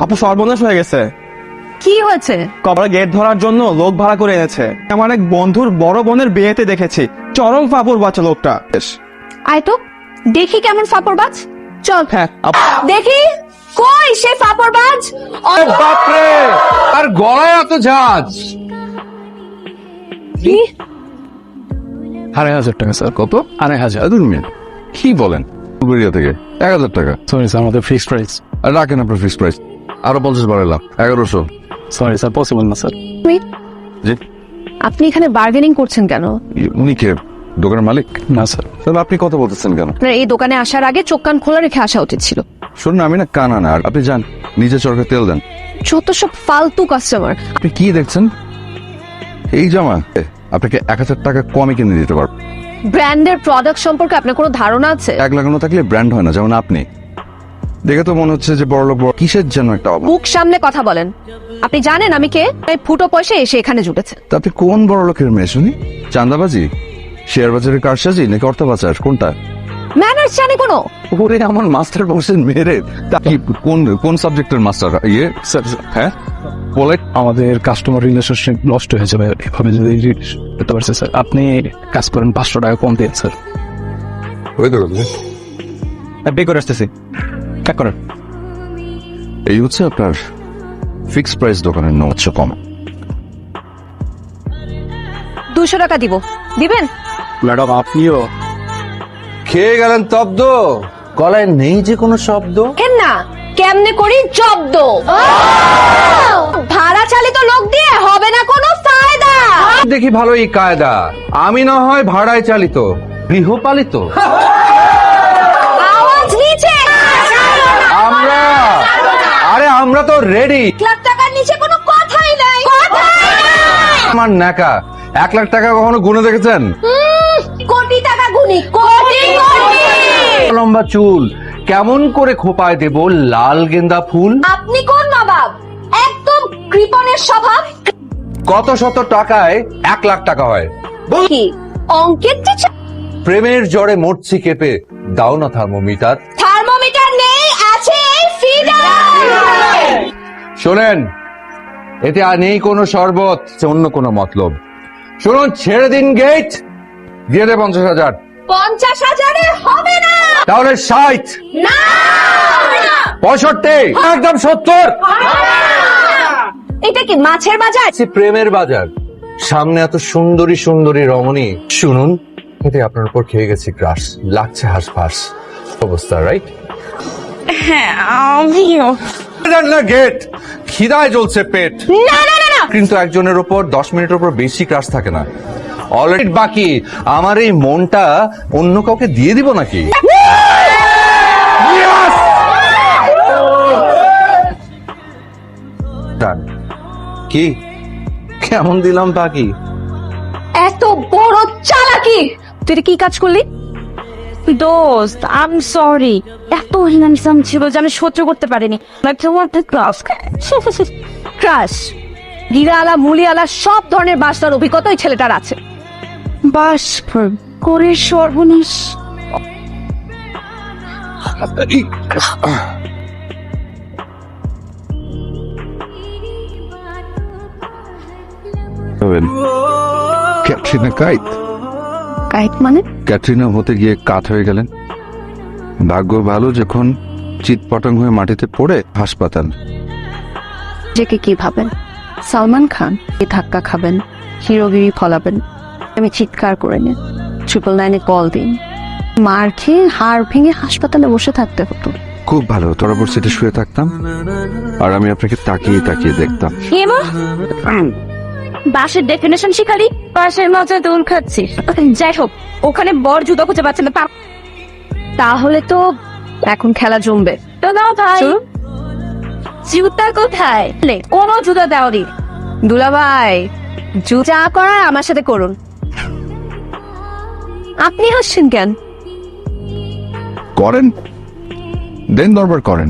আপু সর্বনাশ হয়ে গেছে। কি হয়েছে? কবর গেট ধরার জন্য লোক ভাড়া করে এনেছে। আমার এক বন্ধুর বড় বোনের বিয়েতে দেখেছি, চরম ফাপুর বাচ্চা লোকটা। আয় তো দেখি কেমন ফাপড়বাজ। চল হ্যাঁ দেখি কই সে ফাপড়বাজ। বাপরে, আর গলায় এত ঝাঁজ। কি? 2,500 টাকা স্যার। কত? 2,500? কি বলেন? বুলগেরিয়া থেকে 1,000 টাকা। সরি স্যার, আমাদের ফিক্সড প্রাইস। আর রাখেন আপনার ফিক্স প্রাইস। আরো 50 বাড়ালাম, 1100। সরি স্যার, পসিবল না স্যার। জি, আপনি এখানে বার্গেনিং করছেন কেন? উনি কে? দোকানের মালিক? না স্যার। তাহলে আপনি কথা বলতেছেন কেন? আপনার এই দোকানে আসার আগে চোখ কান খোলা রেখে আসা উচিত ছিল। শুনুন, আমি না কানা না। আর আপনি যান, নিজে চরকে তেল দেন। যত সব ফালতু কাস্টমার। আপনি কি দেখছেন? এই জামা আপনাকে 1,000 টাকা কমে কিনে দিতে পারবো। ব্র্যান্ডের প্রোডাক্ট সম্পর্কে আপনার কোনো ধারণা আছে? এক লাগানো থাকলে ব্র্যান্ড হয় না, যেমন আপনি। দেখে তো মনে হচ্ছে যে বড়লোক কিসের জন্য একটা অভাব। মুখ সামনে কথা বলেন। আপনি জানেন আমি কে? এই ফুটো পয়সা এসে এখানে জুটেছে। তা আপনি কোন বড়লোকের মেয়ে শুনি? চাঁদাবাজি, শেয়ার বাজারের কারসাজি, নাকি অর্থ পাচার, কোনটা? ম্যানার্স জানে কোনো? ওরে আমার মাস্টার বংশের মেয়েরে। তা কি কোন সাবজেক্টের মাস্টার? ইয়ে স্যার, হ্যাঁ, পোলাইট। আমাদের কাস্টমার রিলেশনশিপ নষ্ট হয়ে যাবে এভাবে যদি করতে পারছে স্যার। আপনি কাজ করেন, 500 টাকা কম দিন স্যার। পে করে আসতেছি। কাজ করেন। এই হচ্ছে আপনার ফিক্স প্রাইস দোকানের নো হচ্ছে কম। 200 টাকা দিব, দিবেন? ম্যাডাম আপনিও খেয়ে গেলেন তব্দ, গলায় নেই যে কোনো শব্দ। কেন না, কেমনে করি জব্দ। ভাড়া চালিত লোক দিয়ে হবে না কোনো ফায়দা। দেখি ভালো এই কায়দা, আমি না হয় ভাড়ায় চালিত, গৃহপালিত। আওয়াজ নিচে। আমরা তো রেডি। 1 লাখ টাকার নিচে কোনো কথাই নাই। আমার নাকা 1 লাখ টাকা কখনো গুনে দেখেছেন? কোটি টাকা গুনি, কোটি কোটি। লম্বা চুল, কেমন করে খোপায় দেব লাল গেন্দা ফুল? আপনি কোন নবাব? একদম কৃপণের স্বভাব। কত শত টাকায় 1 লাখ টাকা হয়? কি অঙ্কের টিচার? প্রেমের জ্বরে মরছি কেঁপে, দাও না থার্মোমিটার। থার্মোমিটার নেই, আছে এই ফিডার। শোনেন, এতে আর নেই কোনো শরবত, অন্য কোনো মতলব। শুনুন, ছেড়ে দিন গেট, দিয়ে দে 50,000। 50,000-এ হবে না। তাহলে 60, না 65, একদম 70। এটা কি মাছের বাজার? প্রেমের বাজার, সামনে এত সুন্দরী সুন্দরী রমণী। শুনুন, এতে আপনার উপর খেয়ে গেছি ক্রাশ, লাগছে হাঁসফাঁস অবস্থা, রাইট? হ্যাঁ আমিও। না গেট, খিদায় জ্বলছে পেট। না না না না, কিন্তু একজনের উপর 10 মিনিটের উপর বেশি ক্রাশ থাকে না। অলরেডি বাকি, আমার এই মনটা অন্য কাউকে দিয়ে দিব নাকি? কি কেমন দিলাম বাকি? এত বড় চালাকি! তুই এটা কি কাজ করলি? দোস্ত, আই এম সরি। এত হ্যান্ডসাম ছিল যে আমি সহ্য করতে পারিনি। ক্রাশ, গিরালা মুলিয়ালা সব ধরনের বাসনার অভিজ্ঞতা ওই ছেলেটার আছে। বাস করে সর্বনাশ। ক্যাটরিনা কাইত। কাইট মানে? ক্যাটরিনা হতে গিয়ে কাত হয়ে গেলেন। ভাগ্য ভালো যখন চিৎপটাং হয়ে মাটিতে পড়ে হাসপাতাল। নিজেকে কি ভাবেন? সালমান খান? এই ধাক্কা খাবেন, হিরোগিরি ফলাবেন, আমি চিৎকার করে নিন, 999-এ কল দিন, মার খেয়ে হাড় ভেঙে হাসপাতালে বসে থাকতে হতো। খুব ভালো, তোর উপর সিটে শুয়ে থাকতাম আর আমি আপনাকে তাকিয়ে তাকিয়ে দেখতাম। এমা, বাসের ডেফিনেশন শিখালি, বাসের মজা দোল খাচ্ছি। যাই হোক, ওখানে বর জুতো খুঁজে পাচ্ছে না। তাহলে তো এখন খেলা জমবে। তো দাও ভাই, চলো। জুতা কোথায়? কোনো জুতা দাওনি। দুলাভাই, যা করার আমার সাথে করুন। আপনি হাসছেন কেন? করেন, দেন দরবার করেন।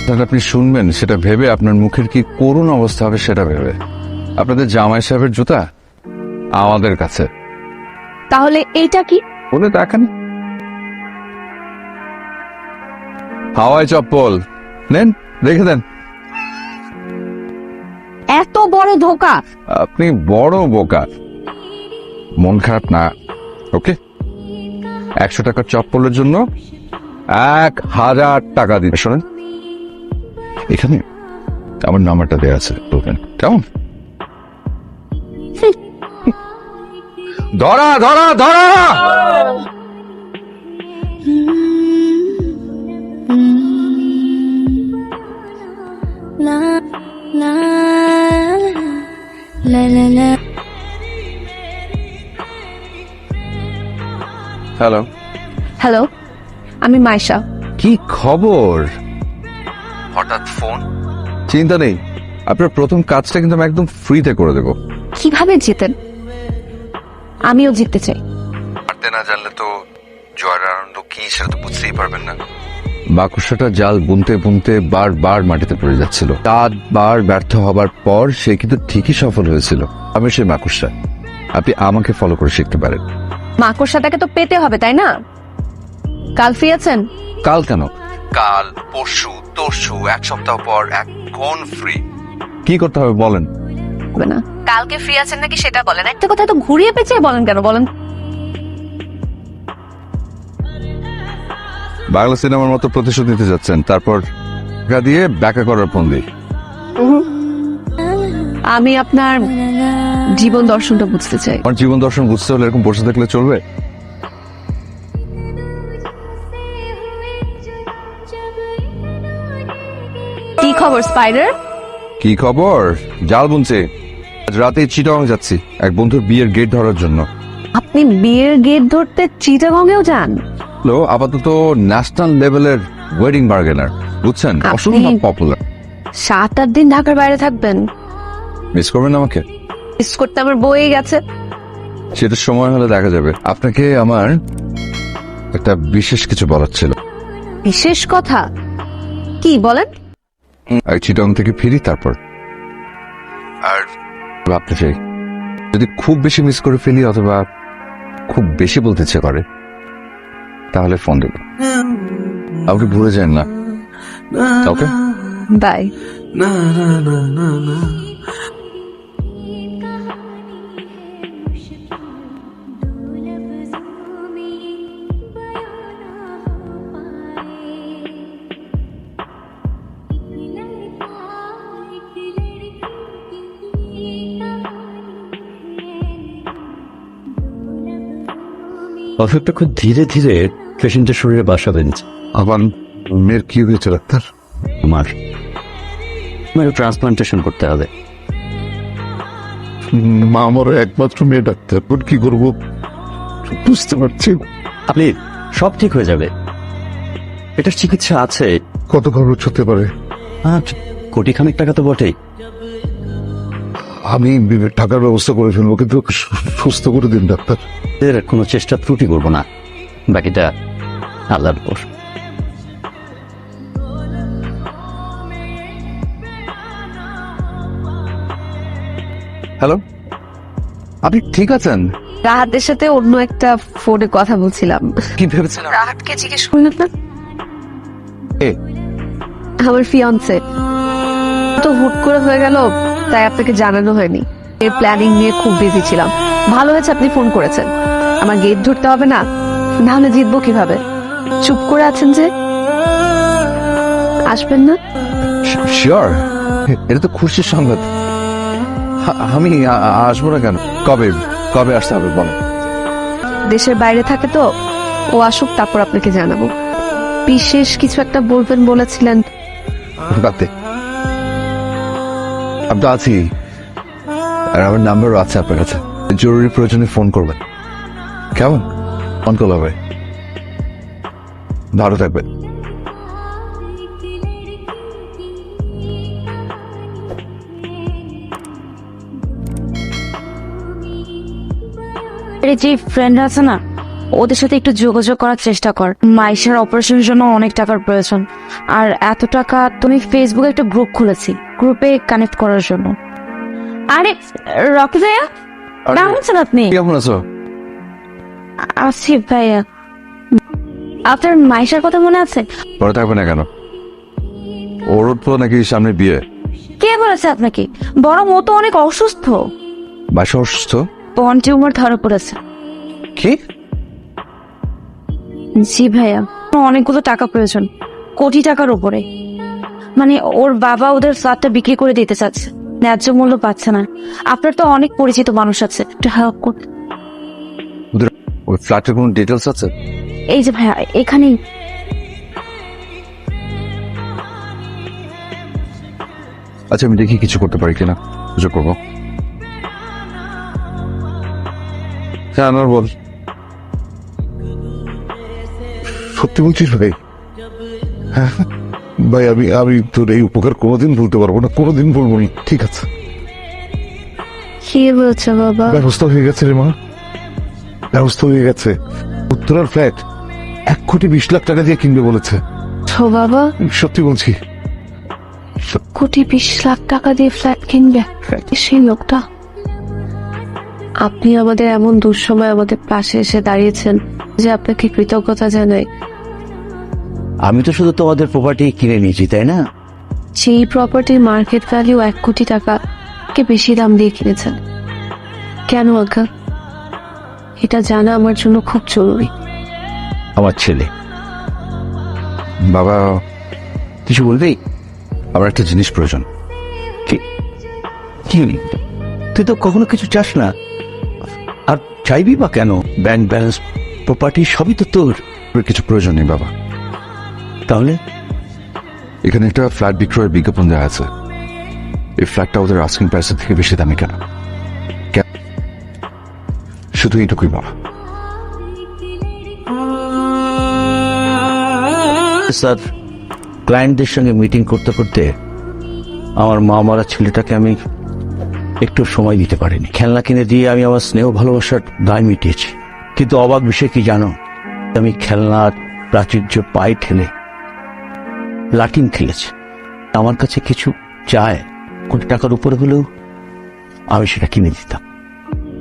তাহলে আপনি শুনবেন সেটা ভেবে, আপনার মুখের কি করুণ অবস্থা হবে সেটা ভেবে। আপনাদের জামাই সাহেবের জুতা আমাদের কাছে। তাহলে এইটা কি? বলে দেখেন, হাওয়াই চপ্পল নেন, রেখে দেন। এত বড় ধোকা। আপনি বড় বোকা। মন খারাপ না, ওকে? 100 টাকার চপ্পলের জন্য 1000 টাকা দিন। শোনেন, এখানে আমার নাম্বারটা দেওয়া আছে, বলবেন কেমন? ধরা ধরা ধরা! হ্যালো, হ্যালো, আমি মাইশা। কি খবর? হঠাৎ ফোন? চিন্তা নেই, আপনার প্রথম কাজটা কিন্তু আমি একদম ফ্রিতে করে দেবো। কিভাবে জেতেন? আমিও জিততে চাই। পারতে না জানলে তো জয়ের আনন্দ কি সেটা তো বুঝতেই পারবেন না। মাকড়সাটা জাল বুনতে বুনতে বারবার মাটিতে পড়ে যাচ্ছিল। 7 বার ব্যর্থ হবার পর সে কিন্তু ঠিকই সফল হয়েছিল। আমি সেই মাকড়সা, আপনি আমাকে ফলো করে শিখতে পারেন। মাকড়সাটাকে তো পেতে হবে, তাই না? কাল ফ্রি আছেন? কাল কেন? কাল, পরশু, তরশু, 1 সপ্তাহ পর, এখন ফ্রি। কি করতে হবে বলেন? হবে না। কালকে ফ্রি আছেন নাকি সেটা বলেন। একটা কথা তো ঘুরিয়ে পেঁচিয়ে বলেন কেন বলেন? বাংলা সিনেমার মতো প্রতিশোধ নিতে যাচ্ছেন, তারপর টাকা দিয়ে ব্যাকা করার ফন্দি। আমি আপনার জীবন দর্শনটা বুঝতে চাই। আমার জীবন দর্শন বুঝতে হলে এরকম বসে থাকলে চলবে? কি খবর স্পাইডার? কি খবর? জাল বুনছে। আজ রাতে চিটাগাং যাচ্ছি এক বন্ধুর বিয়ের গেট ধরার জন্য। আপনি বিয়ের গেট ধরতে চিটাগংয়েও যান? হলো আপাতত ন্যাশনাল লেভেলের ওয়েডিং বার্গেনার, বুঝছেন? আপনি- অসম্ভব পপুলার। 7-8 দিন ঢাকার বাইরে থাকবেন? মিস করবেন আমাকে? মিস করতে আমার বয়ে গেছে। সেটা সময় হলে দেখা যাবে। আপনাকে আমার একটা বিশেষ কিছু বলার ছিল। বিশেষ কথা কি বলেন? আর চিটাগাং থেকে ফিরি তারপর। আর ভাবতে চাই, যদি খুব বেশি মিস করে ফেলি অথবা খুব বেশি বলতে ইচ্ছে করে, তাহলে ফোন দেব। আমাকে ভুলে যান না, ওকে? বাই। অসুখটা খুব ধীরে ধীরে পেশেন্টের শরীরে বাসা বেঁধেছে। আমার মেয়ের কি হয়েছে ডাক্তার? আমার ট্রান্সপ্লান্টেশন করতে হবে। মা আমারও একমাত্র মেয়ে ডাক্তার, এখন কি করবো বুঝতে পারছি। আপনি সব ঠিক হয়ে যাবে, এটার চিকিৎসা আছে। কত খরচ হতে পারে? কোটিখানেক টাকা তো বটেই। আমি টাকার ব্যবস্থা করে ফেলবো, কিন্তু সুস্থ করে দিন ডাক্তার। এর কোনো চেষ্টা ত্রুটি করবো না, বাকিটা আল্লাহর উপর। হ্যালো, আপনি ঠিক আছেন? রাহাতের সাথে অন্য একটা ফোনে কথা বলছিলাম। কি ভেবেছেন? রাহাতকে জিজ্ঞেস করলেন না? এ, আমার ফিয়ান্সে তো হুট করে হয়ে গেল, তাই আপনাকে জানানো হয়নি। এর প্ল্যানিং নিয়ে খুব বিজি ছিলাম। ভালো হয়েছে আপনি ফোন করেছেন। আমার গেট ধরতে হবে না, না হলে জিতবো কিভাবে? চুপ করে আছেন যে, আসবেন না? শিওর, এটা তো খুশির সংবাদ। আমি আসবো না কেন? কবে কবে আসতে হবে বলেন? দেশের বাইরে থাকে তো, ও আসুক তারপর আপনাকে জানাবো। বিশেষ কিছু একটা বলবেন বলেছিলেন। বাদে, আমি তো আছি, আর আমার নাম্বারও আছে আপনার কাছে। জরুরি প্রয়োজনে ফোন করবেন, কেমন? ফোন কল হবে। ভালো থাকবেন। যে ফ্রেন্ড আছে না, ওদের সাথে একটু যোগাযোগ করার চেষ্টা কর। মাইশার অপারেশনের জন্য অনেক টাকার প্রয়োজন, আর এত টাকা তুমি ফেসবুকে একটা গ্রুপ খুলেছি, গ্রুপে কানেক্ট করার জন্য। আরে রকি ভাইয়া, কেমন আছেন আপনি? কেমন আছো? আছি ভাইয়া। আপনার মাইশার কথা মনে আছে? পরে থাকবে না কেন? ওর তো নাকি সামনে বিয়ে। কে বলেছে আপনাকে? বরং ও তো অনেক অসুস্থ। বাসা অসুস্থ? বন টিউমার ধরা পড়েছে। কি? জি ভাইয়া, অনেকগুলো টাকা প্রয়োজন, কোটি টাকার উপরে। মানে ওর বাবা ওদের ফ্ল্যাটটা বিক্রি করে দিতে চাচ্ছে, ন্যায্য মূল্য পাচ্ছে না। আপনার তো অনেক পরিচিত মানুষ আছে, একটু হেল্প করতে। ওদের ওই ফ্ল্যাটের কোনো ডিটেলস আছে? এই যে ভাইয়া, এখানেই। আচ্ছা, আমি দেখি কিছু করতে পারি কিনা, কিছু করবো। হ্যাঁ, আনোয়ার বল। সত্যি বলছিস ভাই? হ্যাঁ ভাই, আমি তোর এই উপকার কোনোদিন ভুলতে পারবো না, কোনোদিন বলবো না। ঠিক আছে, কি বলছো বাবা? ব্যবস্থা হয়ে গেছে রে মা, ব্যবস্থা হয়ে গেছে। উত্তরার ফ্ল্যাট 1,20,00,000 টাকা দিয়ে কিনবে বলেছে। তো বাবা, সত্যি বলছি। 1,20,00,000 টাকা দিয়ে ফ্ল্যাট কিনবে সেই লোকটা? আপনি আমাদের এমন দুঃসময় আমাদের পাশে এসে দাঁড়িয়েছেন যে আপনাকে কৃতজ্ঞতা জানাই। আমি তো শুধু তোমাদের প্রপার্টি কিনে নিয়েছি, তাই না? যেই প্রপার্টির মার্কেট ভ্যালু 1 কোটি টাকা কে বেশি দাম দিয়ে কিনেছেন কেন আজ্ঞা? এটা জানা আমার জন্য খুব জরুরি। আমার ছেলে। বাবা, কিছু বলবি? আমার একটা জিনিস প্রয়োজন। কি? তুই তো কখনো কিছু চাস না, আর চাইবি বা কেন? ব্যাংক ব্যালেন্স, প্রপার্টি সবই তো তোর। আমার কিছু প্রয়োজন নেই বাবা। তাহলে এখানে একটা ফ্ল্যাট বিক্রয়ের বিজ্ঞাপন দেওয়া আছে। এই ফ্ল্যাটটা ওদের আস্কিং প্রাইসের থেকে বেশি দামি কেন? শুধু এইটুকুই বাবা। স্যার, ক্লায়েন্টদের সঙ্গে মিটিং করতে করতে আমার মা মারা ছেলেটাকে আমি একটু সময় দিতে পারিনি। খেলনা কিনে দিয়ে আমি আমার স্নেহ ভালোবাসার দায় মিটিয়েছি, কিন্তু অবাক বিষয় কি জানো? আমি খেলনার প্রাচুর্য পায়ে ঠেলে লাটিম খেলেছি। আমার কাছে কিছু চায়, কোটি টাকার উপরে হলেও আমি সেটা কিনে দিতাম।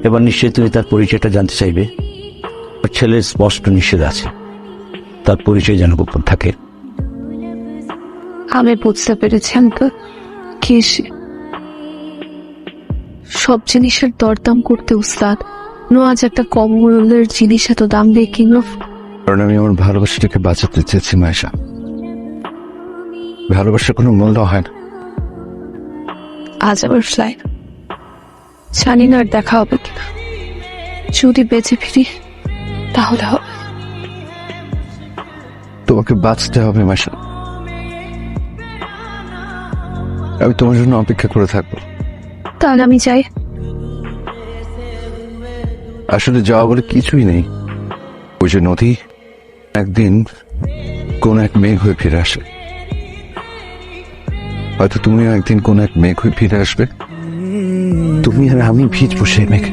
এবার নিশ্চয়ই তুমি তার পরিচয়টা জানতে চাইবে। ছেলের স্পষ্ট নিষেধ আছে, তার পরিচয় যেন গোপন থাকে। আমি বুঝতে পেরেছি আঙ্কেল, কি সে সব জিনিসের দরদাম করতে উস্তাদ। আজ একটা কম মূল্যের জিনিস এত দাম দিয়ে কিনলো। কারণ আমি আমার ভালোবাসাটাকে বাঁচাতে চেয়েছি মায়েশা। ভালোবাসার কোনো মূল্য হয় না। আজ আমার ফ্লাইট, জানি না আর দেখা হবে কিনা। যদি বেঁচে ফিরি তাহলে হবে। তোমাকে বাঁচতে হবে মায়েশা। আমি তোমার জন্য অপেক্ষা করে থাকবো। তাহলে আমি যাই। আসলে যাওয়া বলে কিছুই নেই। ওই যে নদী একদিন কোন এক মেঘ হয়ে ফিরে আসে, হয়তো তুমিও একদিন কোন এক মেঘ হয়ে ফিরে আসবে। তুমি আর আমি ভিজবো সেই মেঘে।